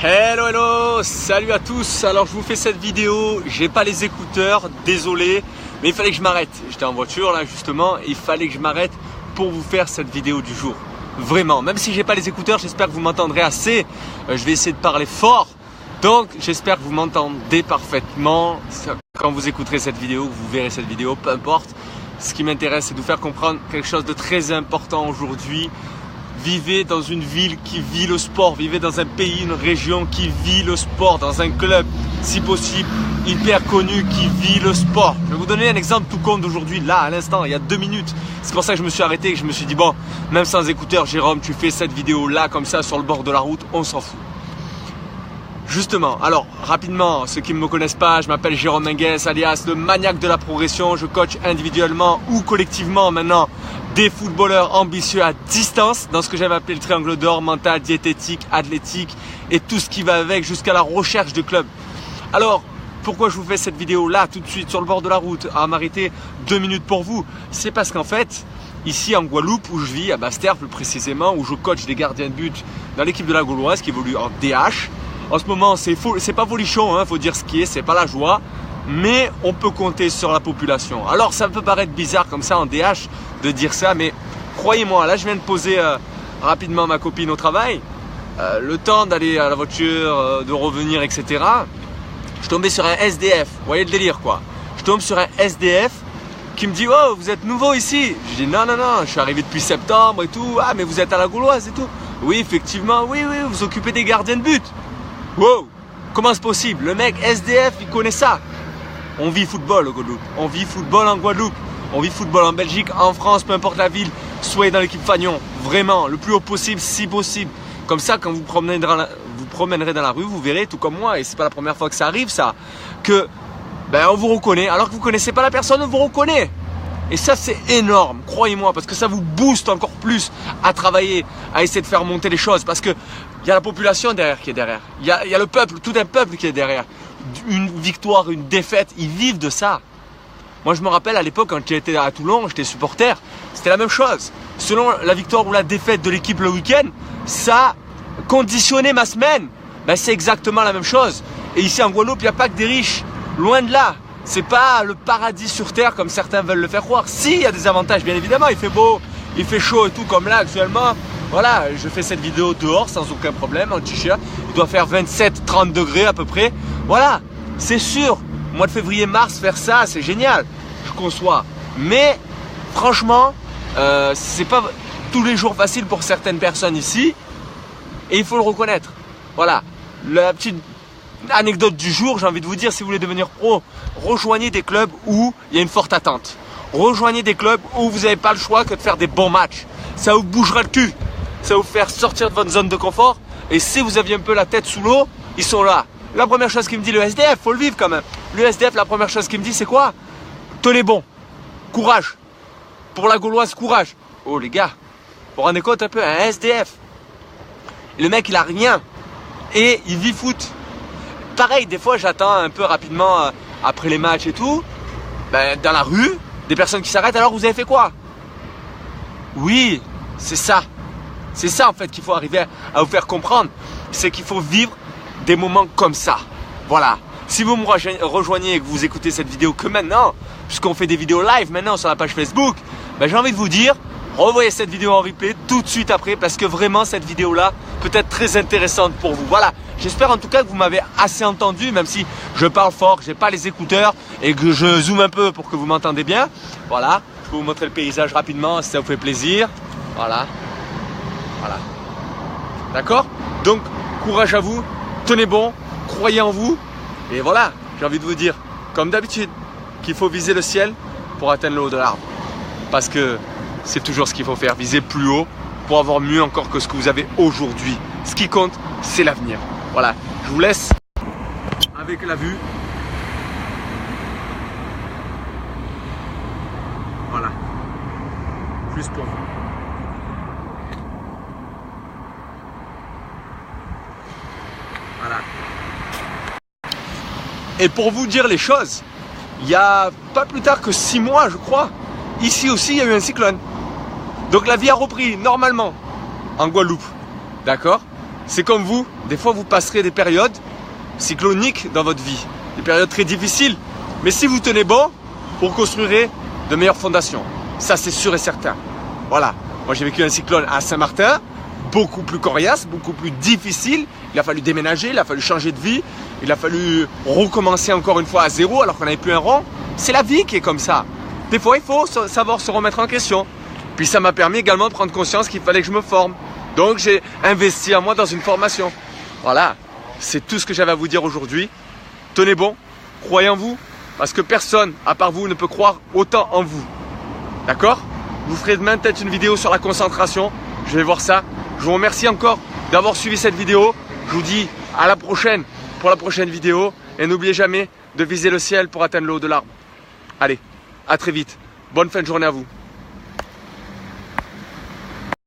Hello hello, salut à tous. Alors je vous fais cette vidéo, j'ai pas les écouteurs, désolé, mais il fallait que je m'arrête. J'étais en voiture là justement, et il fallait que je m'arrête pour vous faire cette vidéo du jour. Vraiment, même si j'ai pas les écouteurs, j'espère que vous m'entendrez assez. Je vais essayer de parler fort, donc j'espère que vous m'entendez parfaitement. Quand vous écouterez cette vidéo, vous verrez cette vidéo, peu importe. Ce qui m'intéresse, c'est de vous faire comprendre quelque chose de très important aujourd'hui. Vivez dans une ville qui vit le sport, vivez dans un pays, une région qui vit le sport, dans un club, si possible, hyper connu qui vit le sport. Je vais vous donner un exemple tout con d'aujourd'hui, là, à l'instant, il y a 2 minutes. C'est pour ça que je me suis arrêté et que je me suis dit, bon, même sans écouteurs, Jérôme, tu fais cette vidéo là, comme ça, sur le bord de la route, on s'en fout. Justement, alors rapidement, ceux qui ne me connaissent pas, je m'appelle Jérôme Minguès, alias le maniaque de la progression. Je coach individuellement ou collectivement maintenant des footballeurs ambitieux à distance dans ce que j'aime appeler le triangle d'or, mental, diététique, athlétique et tout ce qui va avec jusqu'à la recherche de clubs. Alors, pourquoi je vous fais cette vidéo là tout de suite sur le bord de la route à m'arrêter 2 minutes pour vous? C'est parce qu'en fait, ici en Guadeloupe où je vis, à Basse-Terre plus précisément, où je coach des gardiens de but dans l'équipe de la Gauloise qui évolue en DH. En ce moment, c'est pas volichon, hein, faut dire ce qui est, c'est pas la joie, mais on peut compter sur la population. Alors, ça peut paraître bizarre comme ça en DH de dire ça, mais croyez-moi, là, je viens de poser rapidement ma copine au travail, le temps d'aller à la voiture, de revenir, etc. Je suis tombé sur un SDF, vous voyez le délire quoi. Je tombe sur un SDF qui me dit « Oh, vous êtes nouveau ici ?» Je dis « Non, je suis arrivé depuis septembre et tout. Ah, mais vous êtes à la Gauloise et tout. » Oui, effectivement, oui, vous occupez des gardiens de but. Wow, comment c'est possible? Le mec SDF, il connaît ça. On vit football au Guadeloupe, on vit football en Guadeloupe, on vit football en Belgique, en France, peu importe la ville. Soyez dans l'équipe Fagnon, vraiment, le plus haut possible, si possible. Comme ça, quand vous promènerez dans la rue, vous verrez, tout comme moi, et c'est pas la première fois que ça arrive ça, que on vous reconnaît, alors que vous connaissez pas la personne, on vous reconnaît. Et ça, c'est énorme, croyez-moi, parce que ça vous booste encore plus à travailler, à essayer de faire monter les choses. Parce que il y a la population derrière qui est derrière. Il y a le peuple, tout un peuple qui est derrière. Une victoire, une défaite, ils vivent de ça. Moi, je me rappelle à l'époque, quand j'étais à Toulon, j'étais supporter, c'était la même chose. Selon la victoire ou la défaite de l'équipe le week-end, ça conditionnait ma semaine. C'est exactement la même chose. Et ici en Guadeloupe, il n'y a pas que des riches. Loin de là. C'est pas le paradis sur terre comme certains veulent le faire croire. Si, il y a des avantages, bien évidemment. Il fait beau, il fait chaud et tout, comme là actuellement. Voilà, je fais cette vidéo dehors sans aucun problème, en t-shirt. Il doit faire 27-30 degrés à peu près. Voilà, c'est sûr. Mois de février-mars, faire ça, c'est génial. Je conçois. Mais franchement, c'est pas tous les jours facile pour certaines personnes ici. Et il faut le reconnaître. Voilà, la petite anecdote du jour, j'ai envie de vous dire, si vous voulez devenir pro, rejoignez des clubs où il y a une forte attente. Rejoignez des clubs où vous n'avez pas le choix que de faire des bons matchs. Ça vous bougera le cul. Ça va vous faire sortir de votre zone de confort. Et si vous aviez un peu la tête sous l'eau, ils sont là. La première chose qu'il me dit le SDF, faut le vivre quand même. Le SDF, la première chose qu'il me dit, c'est quoi? Tenez bon. Courage. Pour la Gauloise, courage. Oh les gars, vous vous rendez compte un peu, un SDF. Et le mec, il a rien. Et il vit foot. Pareil, des fois, j'attends un peu rapidement après les matchs et tout. Dans la rue, des personnes qui s'arrêtent. Alors, vous avez fait quoi? Oui, c'est ça. C'est ça en fait qu'il faut arriver à vous faire comprendre. C'est qu'il faut vivre des moments comme ça. Voilà. Si vous me rejoignez et que vous écoutez cette vidéo que maintenant, puisqu'on fait des vidéos live maintenant sur la page Facebook, j'ai envie de vous dire, revoyez cette vidéo en replay tout de suite après, parce que vraiment cette vidéo là peut être très intéressante pour vous. Voilà. J'espère en tout cas que vous m'avez assez entendu, même si je parle fort, que j'ai pas les écouteurs et que je zoome un peu pour que vous m'entendez bien. Voilà. Je peux vous montrer le paysage rapidement si ça vous fait plaisir. Voilà. Voilà. D'accord? Donc, courage à vous, tenez bon, croyez en vous. Et voilà, j'ai envie de vous dire, comme d'habitude, qu'il faut viser le ciel pour atteindre le haut de l'arbre. Parce que c'est toujours ce qu'il faut faire, viser plus haut pour avoir mieux encore que ce que vous avez aujourd'hui. Ce qui compte, c'est l'avenir. Voilà, je vous laisse avec la vue. Voilà, juste pour vous. Voilà. Et pour vous dire les choses, il y a pas plus tard que 6 mois, je crois, ici aussi, il y a eu un cyclone. Donc la vie a repris normalement en Guadeloupe. D'accord? c'est comme vous, des fois vous passerez des périodes cycloniques dans votre vie, des périodes très difficiles. Mais si vous tenez bon, vous construirez de meilleures fondations. Ça, c'est sûr et certain. Voilà. Moi, j'ai vécu un cyclone à Saint-Martin, beaucoup plus coriace, beaucoup plus difficile. Il a fallu déménager, il a fallu changer de vie, il a fallu recommencer encore une fois à zéro alors qu'on n'avait plus un rond. C'est la vie qui est comme ça. Des fois, il faut savoir se remettre en question. Puis ça m'a permis également de prendre conscience qu'il fallait que je me forme. Donc, j'ai investi en moi dans une formation. Voilà. C'est tout ce que j'avais à vous dire aujourd'hui. Tenez bon, croyez en vous, parce que personne, à part vous, ne peut croire autant en vous. D'accord? Je vous ferai demain peut-être une vidéo sur la concentration. Je vais voir ça. Je vous remercie encore d'avoir suivi cette vidéo. Je vous dis à la prochaine pour la prochaine vidéo. Et n'oubliez jamais de viser le ciel pour atteindre le haut de l'arbre. Allez, à très vite. Bonne fin de journée à vous.